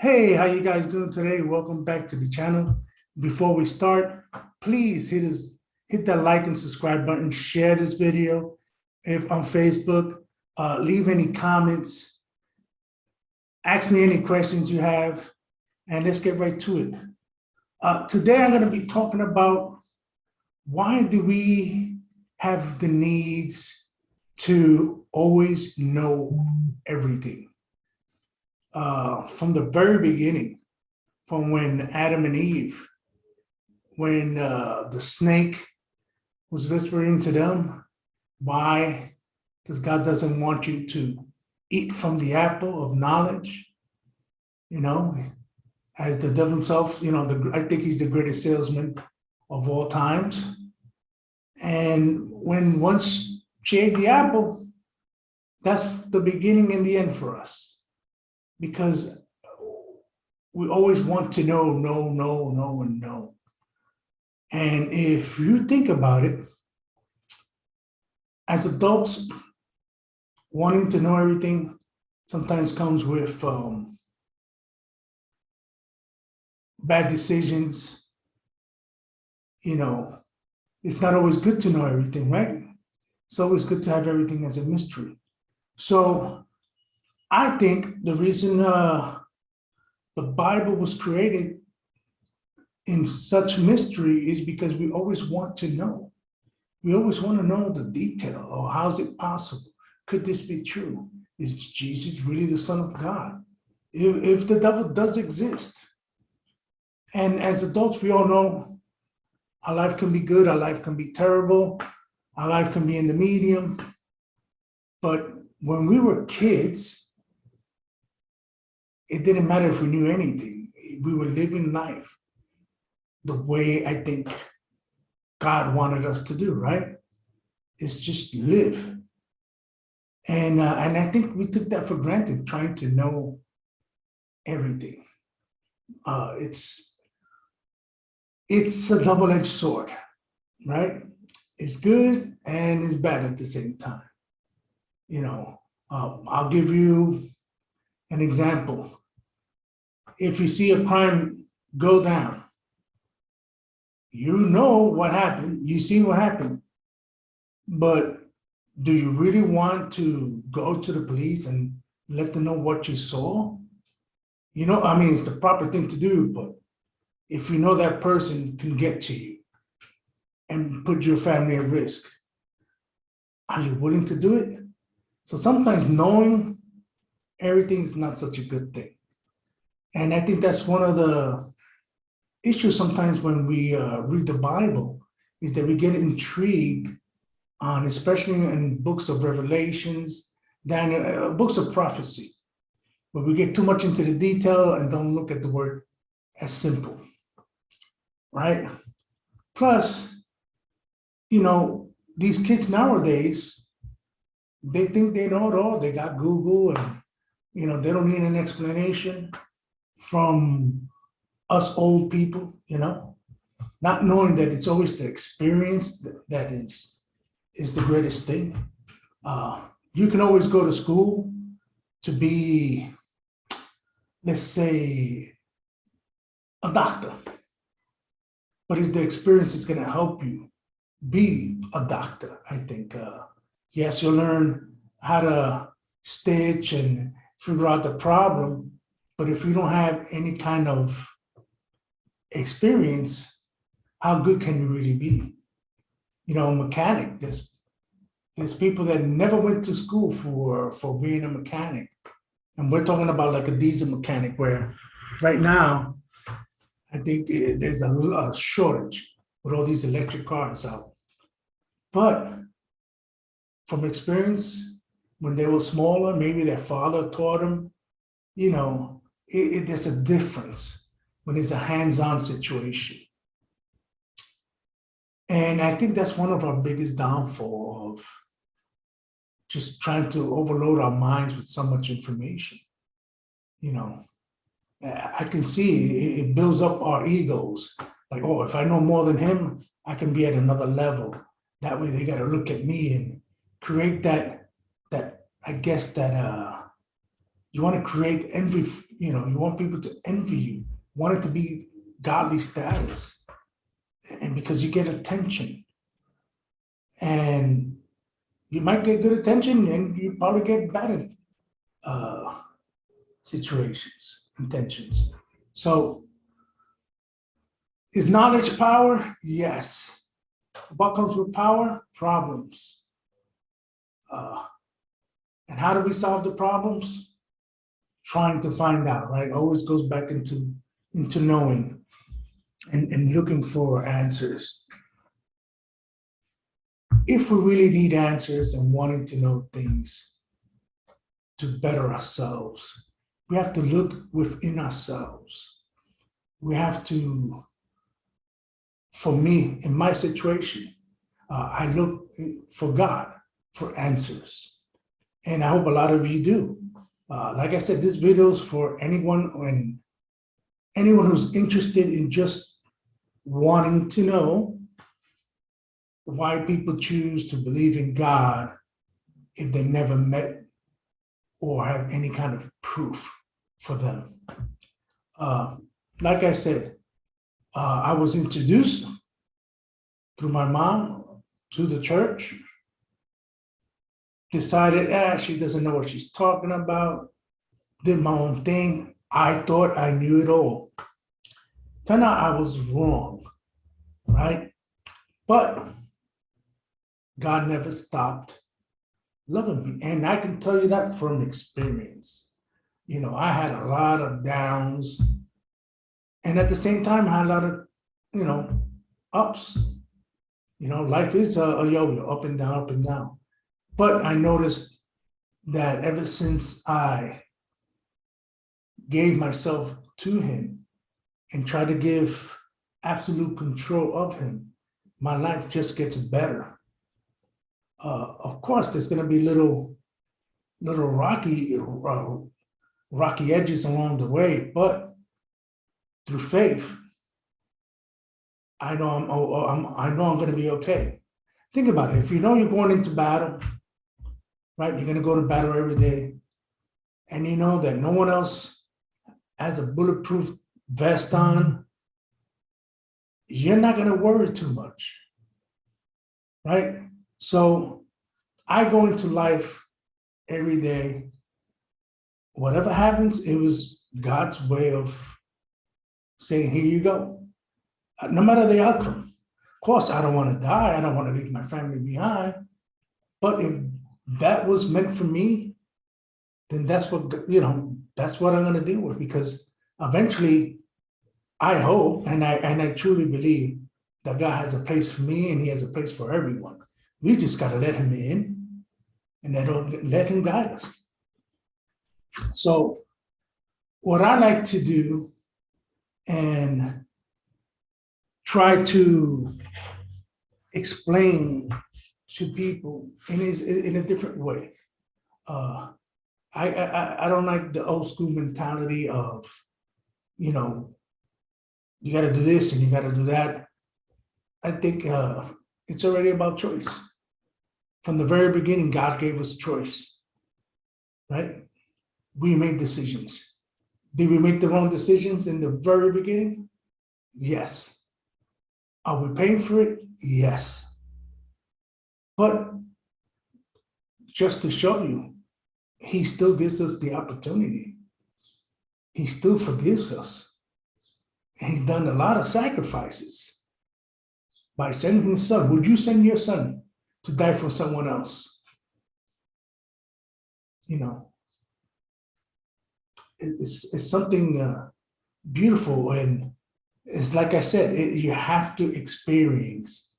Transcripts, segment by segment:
Hey, how you guys doing today? Welcome back to the channel. Before we start, please hit that like and subscribe button, share this video if on Facebook, leave any comments, ask me any questions you have, and let's get right to it. Today I'm going to be talking about why do we have the needs to always know everything? From the very beginning, from when Adam and Eve, when the snake was whispering to them, why? Because God doesn't want you to eat from the apple of knowledge, you know, as the devil himself, I think he's the greatest salesman of all times. And when once she ate the apple, that's the beginning and the end for us. Because we always want to know, and know. And if you think about it, as adults, wanting to know everything sometimes comes with bad decisions. It's not always good to know everything, right? It's always good to have everything as a mystery. So I think the reason the Bible was created in such mystery is because we always want to know. We always want to know the detail, or how's it possible? Could this be true? Is Jesus really the Son of God? If the devil does exist. And as adults, we all know our life can be good, our life can be terrible, our life can be in the medium. But when we were kids, it didn't matter if we knew anything. We were living life the way I think God wanted us to do, right? It's just live. And I think we took that for granted, trying to know everything. It's a double-edged sword, right? It's good and it's bad at the same time. I'll give you an example. If you see a crime go down, you know what happened, you see what happened, but do you really want to go to the police and let them know what you saw? It's the proper thing to do, but if you know that person can get to you and put your family at risk, are you willing to do it? So sometimes knowing everything is not such a good thing. And I think that's one of the issues sometimes when we read the Bible, is that we get intrigued on, especially in books of Revelations, books of prophecy, where we get too much into the detail and don't look at the word as simple, right? Plus, these kids nowadays, they think they know it all. They got Google and, they don't need an explanation from us old people, not knowing that it's always the experience that is the greatest thing. You can always go to school to be, let's say, a doctor, but it's the experience that's going to help you be a doctor, I think. Yes, you'll learn how to stitch and figure out the problem, but if you don't have any kind of experience, how good can you really be? A mechanic, there's people that never went to school for being a mechanic. And we're talking about like a diesel mechanic, where right now, I think there's a shortage with all these electric cars out. But from experience, when they were smaller, maybe their father taught them, there's a difference when it's a hands-on situation. And I think that's one of our biggest downfall of just trying to overload our minds with so much information. I can see it builds up our egos. Like, oh, if I know more than him, I can be at another level. That way they got to look at me and create that You want to create envy, you want people to envy you, want it to be godly status. And because you get attention. And you might get good attention and you probably get bad situations, intentions. So is knowledge power? Yes. What comes with power? Problems. And how do we solve the problems? Trying to find out, right? Always goes back into knowing and looking for answers. If we really need answers and wanting to know things to better ourselves, we have to look within ourselves. We have to, for me, in my situation, I look for God for answers. And I hope a lot of you do. Like I said, this video is for anyone who's interested in just wanting to know why people choose to believe in God if they never met or have any kind of proof for them. Like I said, I was introduced through my mom to the church, decided, she doesn't know what she's talking about, did my own thing. I thought I knew it all. Turned out I was wrong, right? But God never stopped loving me. And I can tell you that from experience. I had a lot of downs. And at the same time, I had a lot of, ups. Life is a yo-yo, up and down, up and down. But I noticed that ever since I gave myself to him and tried to give absolute control of him, my life just gets better. Of course, there's going to be little rocky edges along the way, but through faith, I know I'm going to be okay. Think about it. If you know you're going into battle, right? You're going to go to battle every day, and you know that no one else has a bulletproof vest on, you're not going to worry too much, right? So I go into life every day. Whatever happens, it was God's way of saying, here you go. No matter the outcome. Of course, I don't want to die. I don't want to leave my family behind. But if that was meant for me, then that's what, that's what I'm going to deal with, because eventually I hope and I truly believe that God has a place for me and he has a place for everyone. We just got to let him in and let him guide us. So what I like to do and try to explain to people in a different way. I don't like the old school mentality of, you got to do this and you got to do that. I think it's already about choice. From the very beginning, God gave us choice, right? We make decisions. Did we make the wrong decisions in the very beginning? Yes. Are we paying for it? Yes. But just to show you, he still gives us the opportunity. He still forgives us. And he's done a lot of sacrifices by sending his son. Would you send your son to die for someone else? It's something beautiful, and it's like I said, you have to experience.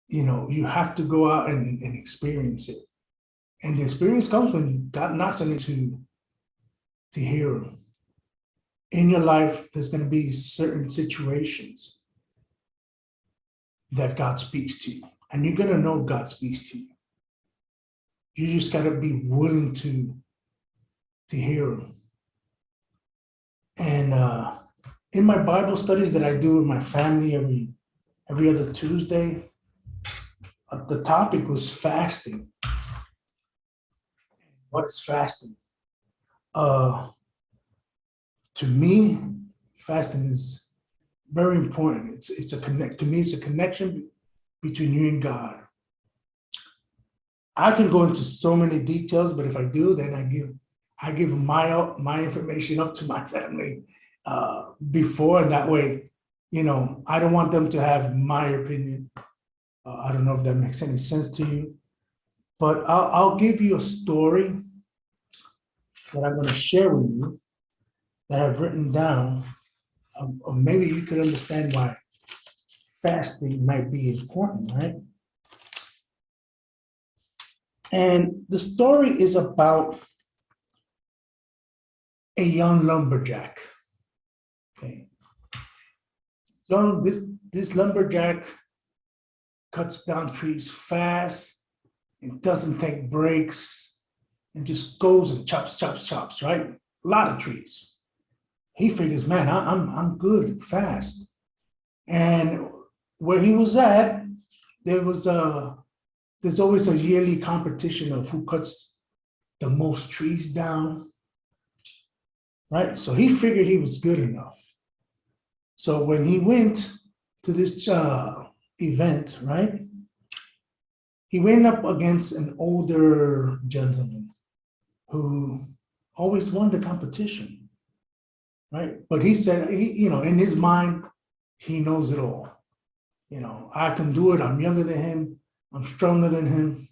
You have to go out and experience it, and the experience comes when God knocks on you to hear him. In your life, there's going to be certain situations that God speaks to you, and you're going to know God speaks to you. You just got to be willing to hear him. And in my Bible studies that I do with my family every other Tuesday, the topic was fasting. What is fasting? To me, fasting is very important. It's a connect, to me, it's a connection between you and God. I can go into so many details, but if I do, then I give my information up to my family before, and that way, I don't want them to have my opinion. I don't know if that makes any sense to you, but I'll give you a story that I'm going to share with you that I've written down, or maybe you could understand why fasting might be important, right? And the story is about a young lumberjack. Okay. This lumberjack cuts down trees fast and doesn't take breaks and just goes and chops, right? A lot of trees. He figures, man, I'm good, fast. And where he was at, there's always a yearly competition of who cuts the most trees down, right? So he figured he was good enough. So when he went to this event, right, he went up against an older gentleman who always won the competition, right? But he said, in his mind, he knows it all. I can do it. I'm younger than him. I'm stronger than him.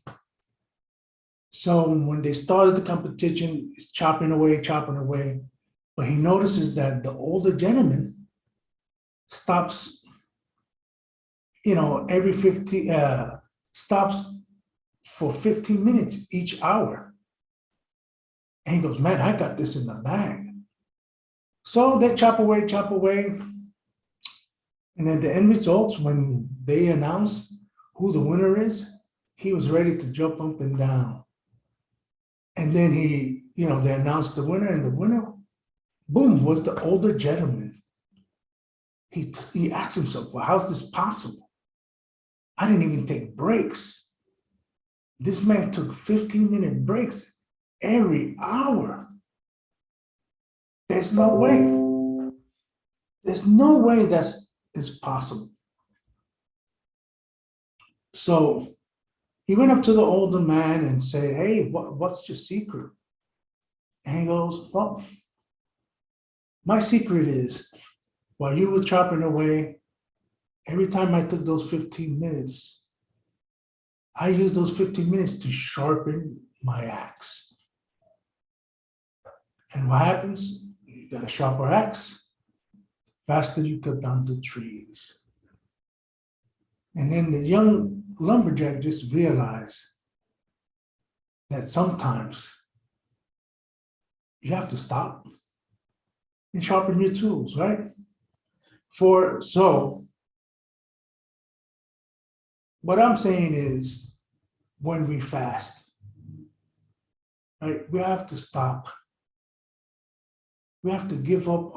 So when they started the competition, he's chopping away. But he notices that the older gentleman stops, every 50, stops for 15 minutes each hour. And he goes, man, I got this in the bag. So they chop away. And then the end results, when they announce who the winner is, he was ready to jump up and down. And then they announced the winner, and the winner, boom, was the older gentleman. He asked himself, well, how's this possible? I didn't even take breaks. This man took 15-minute breaks every hour. There's no way. There's no way that is possible. So he went up to the older man and said, hey, what's your secret? And he goes, well, my secret is, while you were chopping away, every time I took those 15 minutes, I used those 15 minutes to sharpen my axe. And what happens? You got a sharper axe, faster you cut down the trees. And then the young lumberjack just realized that sometimes you have to stop and sharpen your tools, right? So what I'm saying is, when we fast, right, we have to stop. We have to give up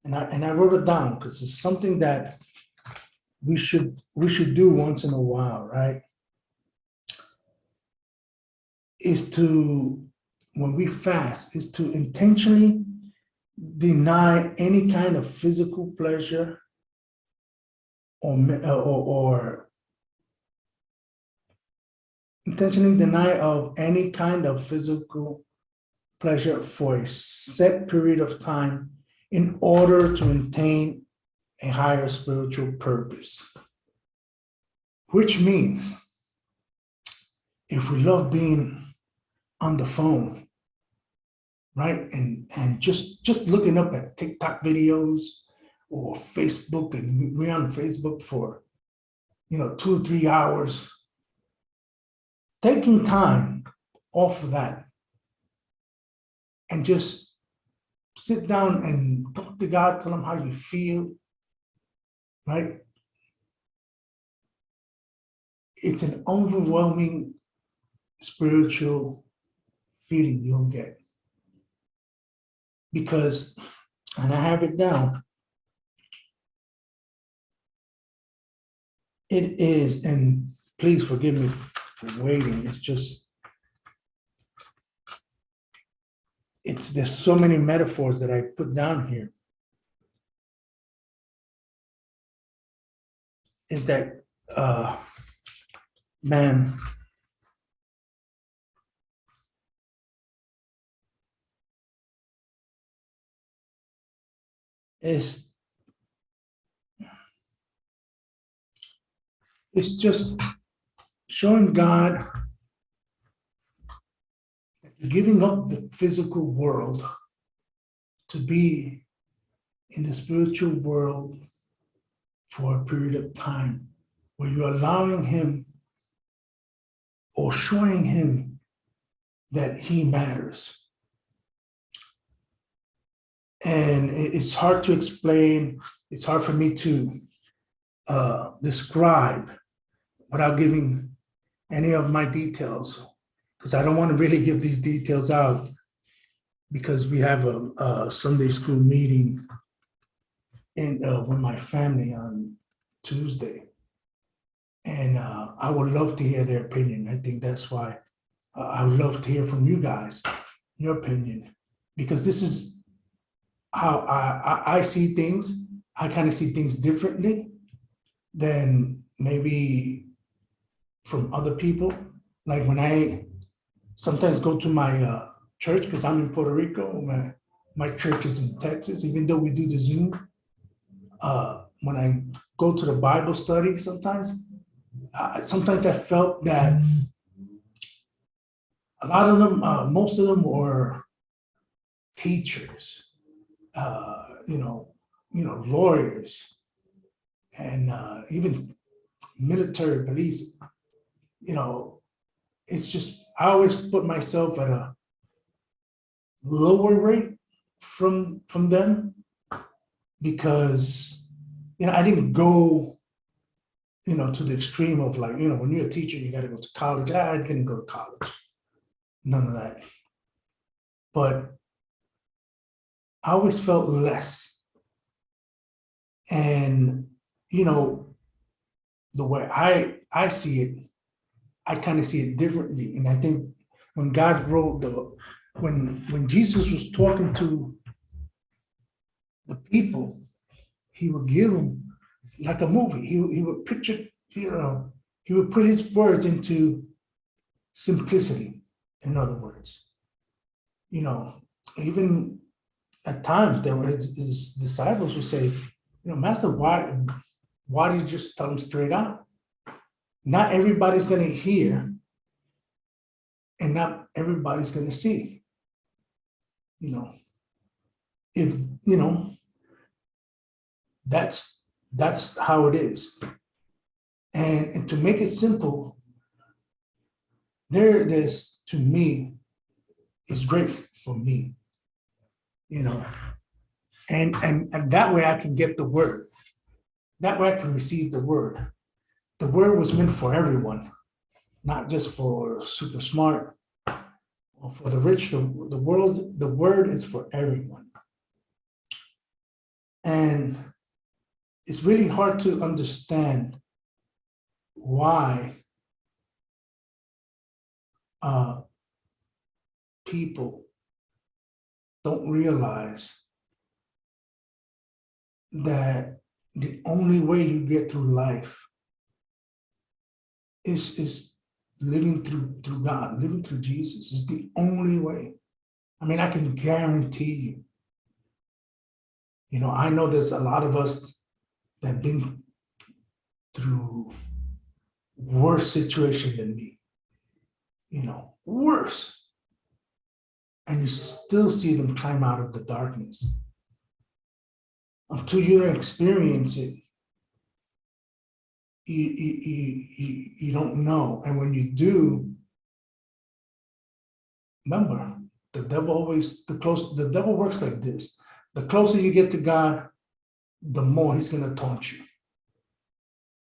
and I wrote it down because it's something that we should do once in a while, right? When we fast, is to intentionally deny any kind of physical pleasure or intentionally deny of any kind of physical pleasure for a set period of time in order to attain a higher spiritual purpose. Which means, if we love being on the phone, right, and just looking up at TikTok videos or Facebook, and we're on Facebook for 2 or 3 hours, taking time off of that and just sit down and talk to God, tell him how you feel, right? It's an overwhelming spiritual feeling you'll get. Because, and I have it down, it is, and please forgive me for waiting, it's just, there's so many metaphors that I put down here. Is that man, it's just showing God that you're giving up the physical world to be in the spiritual world for a period of time, where you're allowing him or showing him that he matters. And it's hard to explain, it's hard for me to describe without giving any of my details, because I don't want to really give these details out, because we have a Sunday school meeting with my family on Tuesday. And I would love to hear their opinion. I think that's why I would love to hear from you guys, your opinion, because this is how I see things. I kind of see things differently than maybe from other people. Like when I sometimes go to my church, because I'm in Puerto Rico, my church is in Texas, even though we do the Zoom. When I go to the Bible study sometimes I felt that a lot of them, most of them were teachers, lawyers, and even military police. It's just, I always put myself at a lower rate from them, because I didn't go to the extreme of like, when you're a teacher, you got to go to college. I didn't go to college, none of that. But I always felt less. And, the way I see it, I kind of see it differently. And I think when God wrote when Jesus was talking to the people, he would give them like a movie. He would picture, he would put his words into simplicity, in other words. Even at times there were his disciples would say, Master, why do you just tell them straight out? Not everybody's going to hear, and not everybody's going to see. If that's how it is. And to make it simple, this to me is great for me, and that way I can get the word. That way I can receive the word. The word was meant for everyone, not just for super smart or for the rich. The word is for everyone. And it's really hard to understand why people don't realize that the only way you get through life is living through God, living through Jesus. Is the only way. I mean, I can guarantee you. I know there's a lot of us that have been through worse situation than me. Worse. And you still see them climb out of the darkness. Until you don't experience it, you don't know. And when you do, remember, the devil works like this. The closer you get to God, the more he's going to taunt you.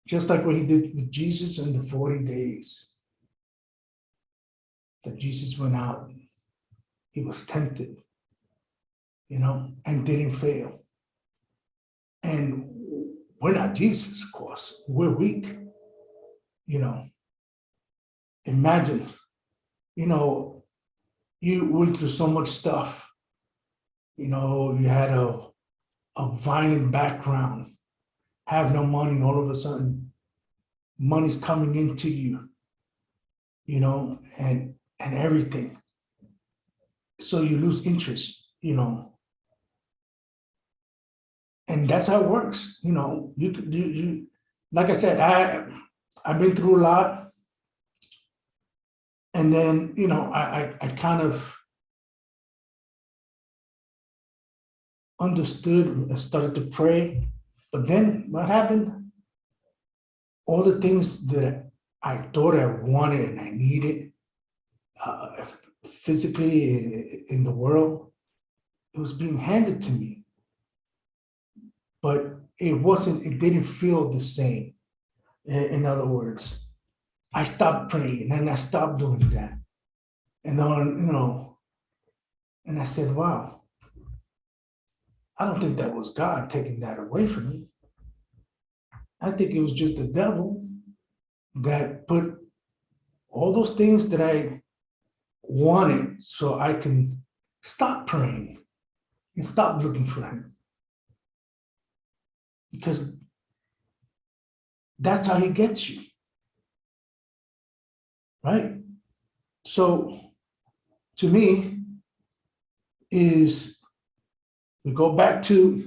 Just like what he did with Jesus in the 40 days that Jesus went out. He was tempted, and didn't fail. And we're not Jesus, of course. We're weak. Imagine, you went through so much stuff You had a violent background, have no money, all of a sudden, money's coming into you, and everything. So you lose interest, and that's how it works. You like I said, I've been through a lot. And then, I kind of understood and started to pray. But then what happened? All the things that I thought I wanted and I needed physically in the world, it was being handed to me. But it didn't feel the same. In other words, I stopped praying and I stopped doing that. And then, and I said, wow, I don't think that was God taking that away from me. I think it was just the devil that put all those things that I wanted so I can stop praying and stop looking for him. Because that's how he gets you. Right? So to me, we go back to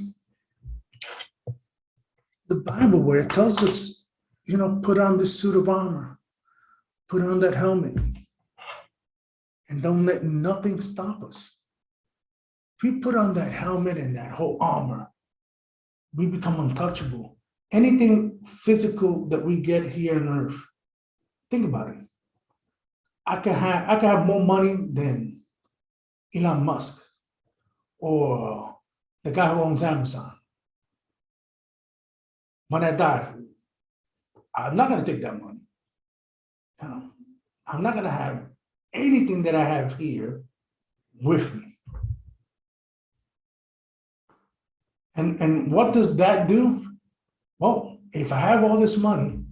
the Bible where it tells us, put on this suit of armor, put on that helmet, and don't let nothing stop us. If we put on that helmet and that whole armor, we become untouchable. Anything physical that we get here on earth, think about it. I could have more money than Elon Musk or the guy who owns Amazon. When I die, I'm not going to take that money. I'm not going to have anything that I have here with me. And what does that do? Well, if I have all this money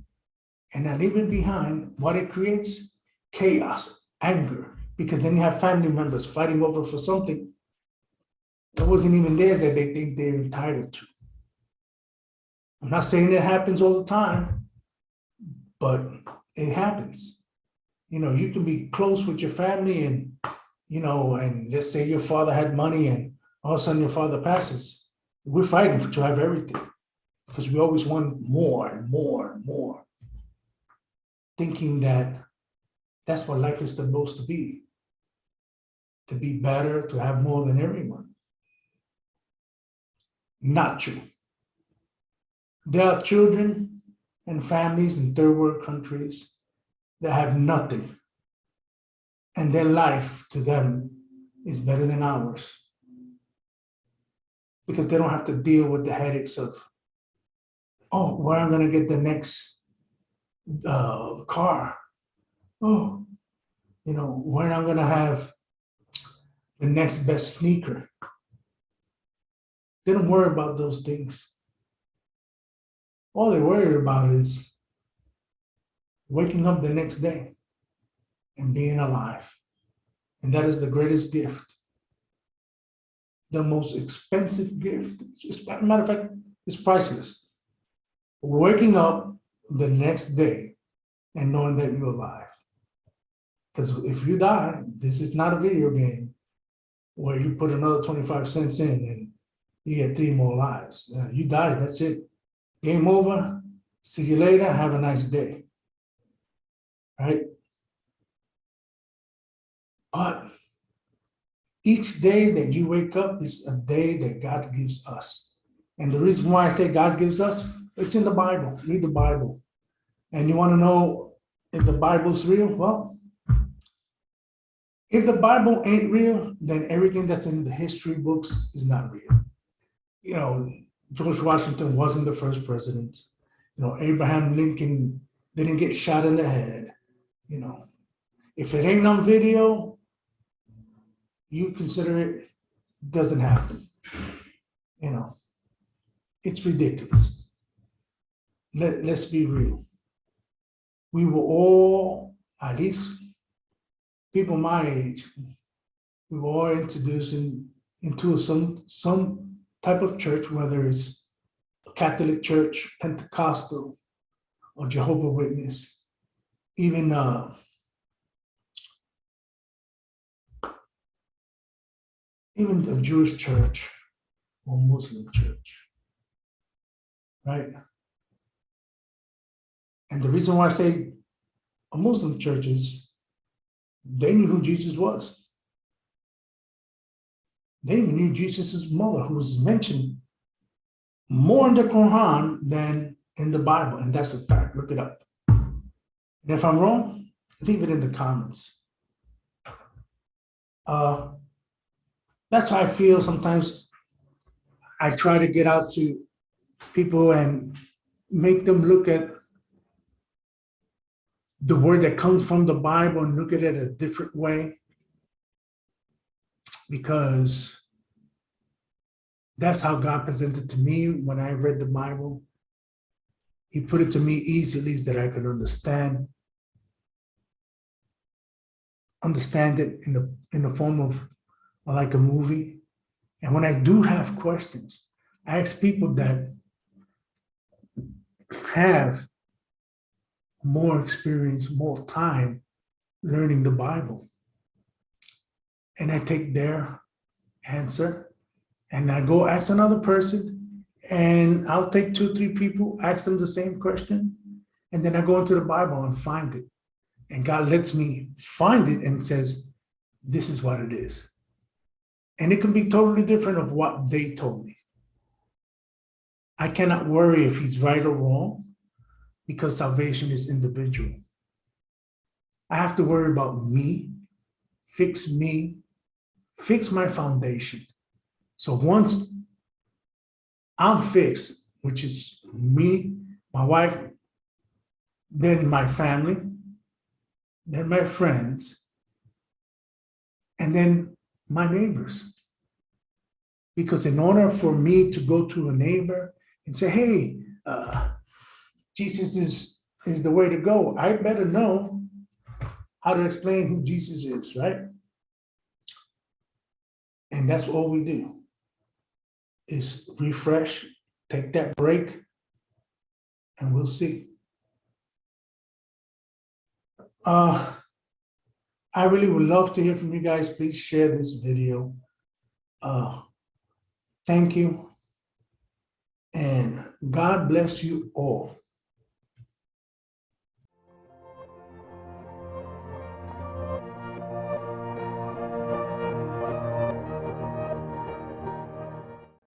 and I leave it behind, what it creates? Chaos, anger, because then you have family members fighting over for something that wasn't even theirs that they think they're entitled to. I'm not saying it happens all the time, but it happens. You can be close with your family and, and let's say your father had money and all of a sudden your father passes. We're fighting to have everything because we always want more and more and more, thinking that that's what life is supposed to be better, to have more than everyone. Not true. There are children and families in third world countries that have nothing, and their life to them is better than ours because they don't have to deal with the headaches of, where I'm going to get the next car. Where I'm going to have the next best sneaker. They don't worry about those things. All they worry about is waking up the next day and being alive. And that is the greatest gift. The most expensive gift. As a matter of fact, it's priceless. Waking up the next day and knowing that you're alive. Because if you die, this is not a video game where you put another 25 cents in and you get 3 more lives. You die, that's it. Game over. See you later. Have a nice day. Right? But each day that you wake up is a day that God gives us. And the reason why I say God gives us, it's in the Bible. Read the Bible. And you want to know if the Bible's real? Well, if the Bible ain't real, then everything that's in the history books is not real. George Washington wasn't the first president. Abraham Lincoln didn't get shot in the head. If it ain't on video, you consider it doesn't happen. It's ridiculous. Let's be real. We were all, at least people my age, we were all introduced in into some type of church, whether it's a Catholic church, Pentecostal, or Jehovah's Witness, even a Jewish church or Muslim church, right? And the reason why I say a Muslim church is they knew who Jesus was. They even knew Jesus' mother, who was mentioned more in the Quran than in the Bible. And that's a fact. Look it up. And if I'm wrong, leave it in the comments. That's how I feel sometimes. I try to get out to people and make them look at the word that comes from the Bible and look at it a different way, because that's how God presented to me when I read the Bible. He put it to me easily that I could understand it in the form of like a movie. And when I do have questions, I ask people that have more experience, more time learning the Bible. And I take their answer and I go ask another person, and I'll take 2 or 3 people, ask them the same question. And then I go into the Bible and find it. And God lets me find it and says, this is what it is. And it can be totally different of what they told me. I cannot worry if he's right or wrong, because salvation is individual. I have to worry about me, fix my foundation. So once I'm fixed, which is me, my wife, then my family, then my friends, and then my neighbors. Because in order for me to go to a neighbor and say, hey, Jesus is the way to go, I better know how to explain who Jesus is, right? And that's all we do, is refresh, take that break, and we'll see. I really would love to hear from you guys. Please share this video. Thank you. And God bless you all.